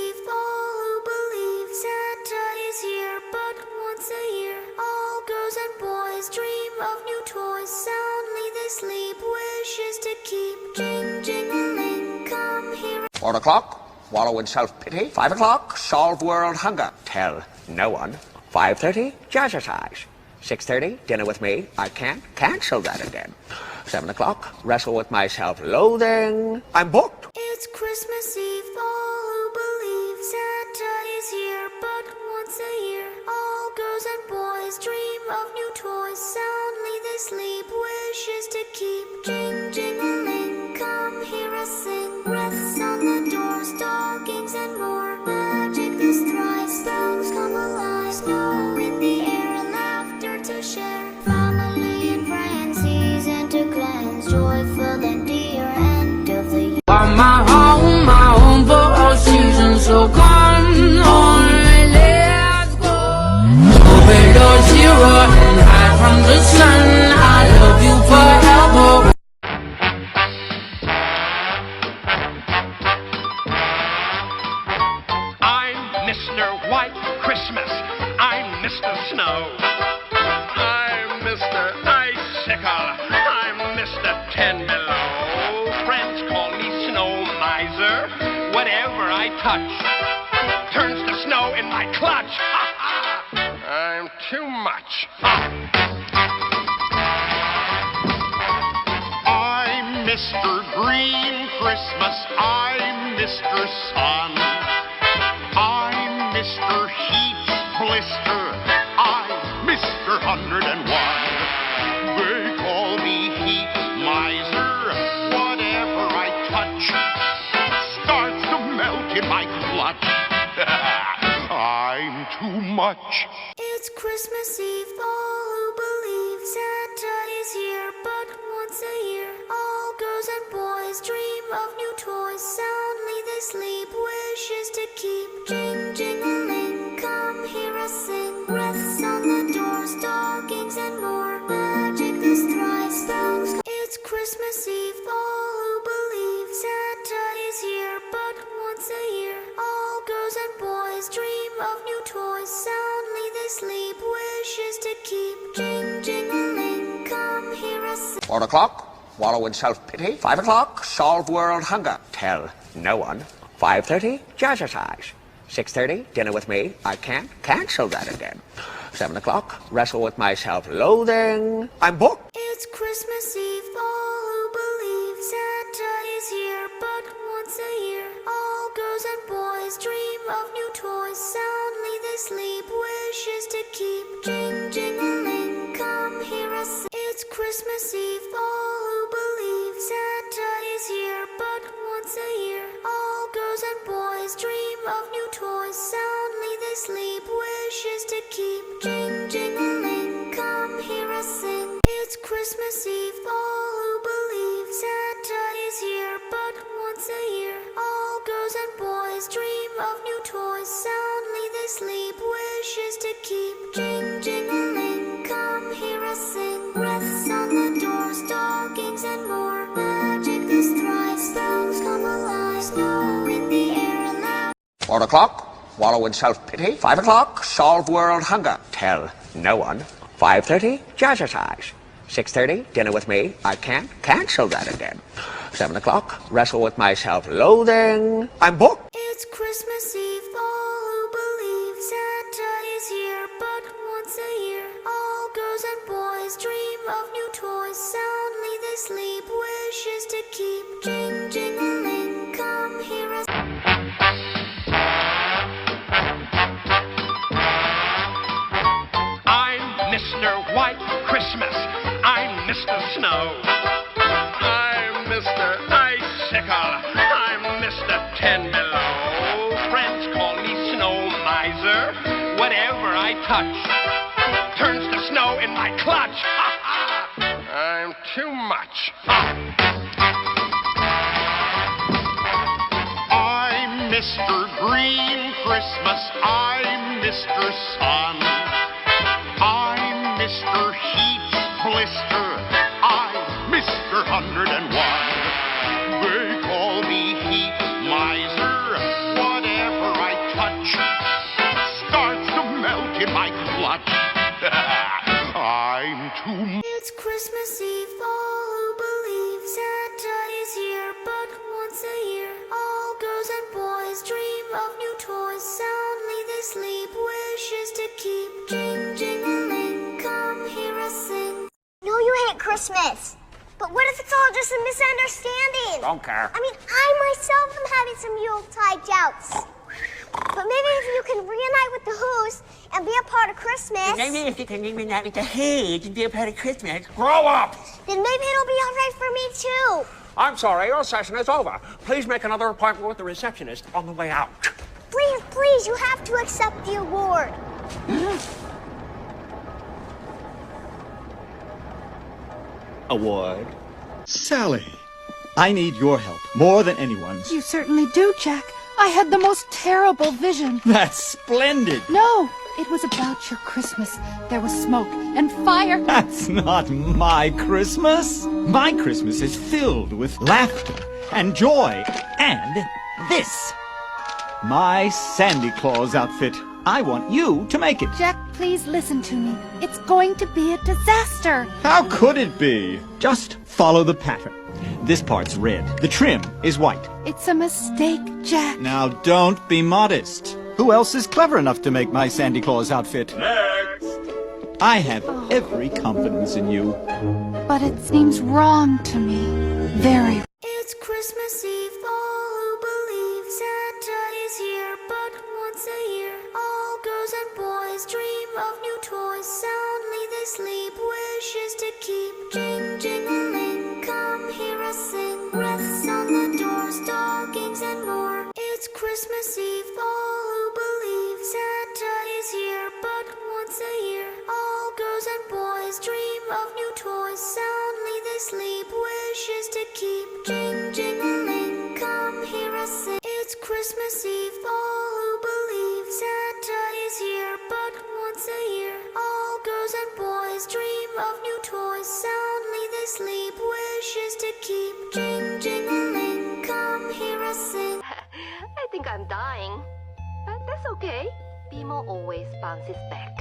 Eve, all who believe Santa is here, but once a year, all girls and boys dream of new toys. Soundly they sleep, wishes to keep. Jing, jing-a-ling, come here. 4 o'clock, wallow in self-pity. 5 o'clock, solve world hunger. Tell no one. 5:30, jazzercise. 6:30, dinner with me. I can't cancel that again. 7 o'clock, wrestle with my self-loathing. I'm booked. It's Christmas Eve, all who believe Santa is here, but once a year, all girls and boys dream of new toys. Soundly they sleep, wishes to keep. Jing, jing-a-ling, come hear us sing. Breaths on the door, stockings and more. Magic the strife, spells come alive. Snow in the air, laughter to share. Family and friends, season to cleanse. Joyful and dear, end of the year. My home for all seasons, so come on, let's go. Open door zero and hide from the sun. I love you forever. I'm Mr. White Christmas. I'm Mr. Snow. I'm Mr. Icicle. I'm Mr. Ten Below. Friends call me Snow Miser. Whatever I touch turns to snow in my clutch. I'm too much. I'm Mr. Green Christmas. I'm Mr. Sun. I'm Mr. Heat Blister. I'm Mr. 101. They call me Heat Miser. Whatever I touch starts to melt in my clutch. I'm too much. It's Christmas Eve, all who believe Santa is here, but once a year, all girls and boys dream of new toys. Soundly they sleep, wishes to keep. Jing, jing-a-ling, come hear us sing. Breaths on the door, stockings and more. Magic the strife, spells. It's Christmas Eve, all who believe Santa is here, but once a year, all girls and boys dream of new toys. Soundly they sleep, wishes to keep. Jing, jing-a-ling, come hear us sing. 4 o'clock, wallow in self-pity. 5 o'clock, solve world hunger. Tell no one. 5:30, jazzercise. 6:30, dinner with me. I can't cancel that again. 7 o'clock, wrestle with my self-loathing. I'm booked. It's Christmas Eve, all who believe Santa is here, but once a year, all girls and boys dream of new toys. Soundly they sleep, wishes to keep. Jing, jing-a-ling, come hear us sing. It's Christmas Eve, all who believe Santa is here, but once a year, all girls and boys dream of new toys. Soundly they sleep, wishes to keep. Jing, jing-a-ling, come hear us sing. It's Christmas Eve, all who believe Santa is here, but once a year, all girls and boys dream of new toys. Soundly they sleep, wishes to keep. Jing, jing-a-ling, come hear us sing. Breaths on the door, stockings and more. Magic the strife, spells come alive. Snow in the air, loud. 4 o'clock, wallow in self-pity. 5 o'clock, solve world hunger. Tell no one. 5:30, jazzercise. 6:30, dinner with me. I can't cancel that again. 7 o'clock, wrestle with my self-loathing. I'm booked. It's Christmas Eve, all who believe Santa is here, but once a year, all girls and boys dream of new toys. Soundly they sleep, wishes to keep. Jing, jing-a-ling, come hear us. I'm Mr. White Christmas. I'm Mr. Snow. I'm Mr. Icicle. I'm Mr. Ten Below. Friends call me Snow Miser. Whatever I touch turns to snow in my clutch. I'm too much. I'm Mr. Green Christmas. I'm Mr. Sun. I'm Mr. Heat Blister. I'm Mr. 101. They call me Heat Miser. Whatever Don't care. I mean, I myself am having some Yuletide doubts. But maybe if you can reunite with the Who's and be a part of Christmas, Maybe if you can reunite with the Who's and be a part of Christmas. Grow up! then maybe it'll be all right for me too. I'm sorry, your session is over. Please make another appointment with the receptionist on the way out. Please, please, you have to accept the award. Award. Sally, I need your help more than anyone's. You certainly do, Jack. I had the most terrible vision. That's splendid. No, it was about your Christmas. There was smoke and fire. That's not my Christmas. My Christmas is filled with laughter and joy and this. My Sandy Claus outfit. I want you to make it. Jack, please listen to me. It's going to be a disaster. How could it be? Just follow the pattern. This part's red. The trim is white. It's a mistake, Jack. Now don't be modest. Who else is clever enough to make my Sandy Claus outfit? Next! I have every confidence in you. But it seems wrong to me. Very. It's Christmas Eve, all who believe Santa is here, but once a year, all girls and boys dream of new toys. Soundly they sleep, wishes to keep. Jing, jing-a-ling, come hear us sing. Wreaths on the doors, stockings and more. It's Christmas Eve, all who believe Santa is here, but once a year, all girls and boys dream of new toys. Soundly they sleep, wishes to keep. Jing, jing-a-ling, come hear us sing. It's Christmas Eve, all who believe Santa is here, but once a year, all girls and boys dream of new toys. Soundly they sleep, wishes to keep. Jing, jing-a-ling, come hear us sing. I think I'm dying. But that's okay. BMO always bounces back.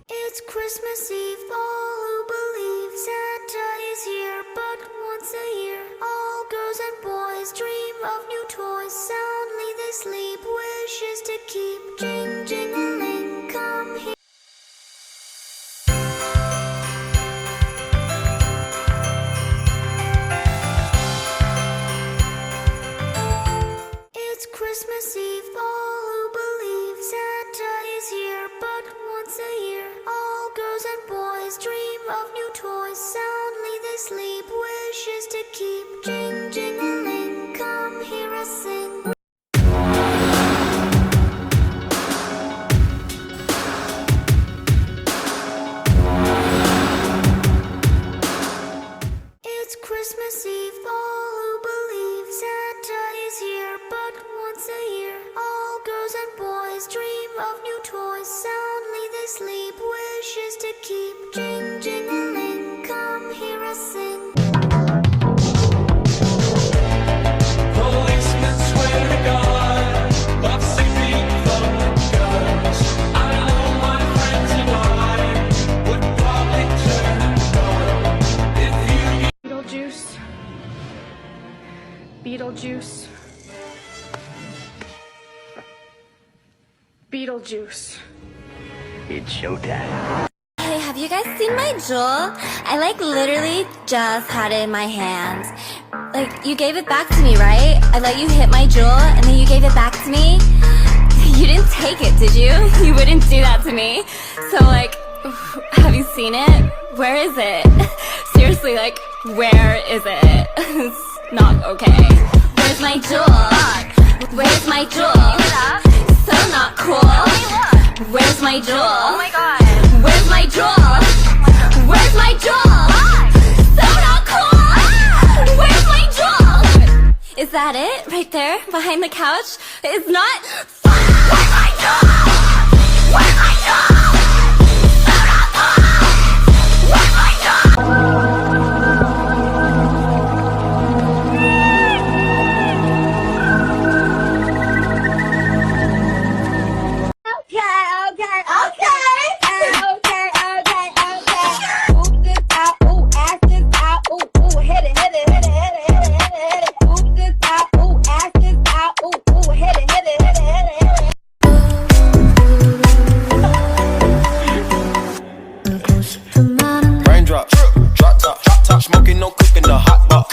It's Christmas Eve, all who believe Santa is here, but once a year, all girls and boys dream of new toys. Soundly they sleep, wishes to keep. Jing, jing-a-ling, come here. It's Christmas Eve, all who believe Santa is here, but once a year, all girls and boys dream of new toys. Soundly they sleep, wishes to keep. Jing, jing-a-ling, come hear us sing. It's Christmas Eve, all who believe Santa is here, but once a year, all girls and boys dream of new toys. Soundly they sleep, wishes to keep. Jing, jing-a-ling, come hear us sing. Policemen swear to God, of safety from guns. I know my friends and I would probably turn and run if you. Beetlejuice. Beetlejuice. Beetlejuice. It's showtime. Hey, have you guys seen my jewel? I literally just had it in my hands. You gave it back to me, right? I let you hit my jewel and then you gave it back to me. You didn't take it, did you? You wouldn't do that to me. So have you seen it? Where is it? Seriously, where is it? It's not okay. Where's my jewel? Where's my jewel? So not cool. Where's my jewel? Oh my god. Where's my jewel? Where's my jewel? So not cool. Where's my jewel? Is that it? Right there? Behind the couch? It's not. Where's my jewel? Where's my jewel? So not cool. Where's my jewel? Ooh, hit it, hit it, hit it, hit it, hit it, hit it. Ooh, this out, ooh, ask this knows the man. Raindrop, drop top, smoking, no cooking, the hot pot.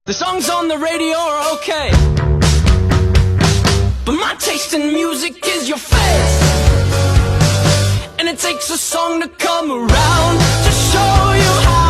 The songs on the radio are okay, but my taste in music is your face. And it takes a song to come around to show you how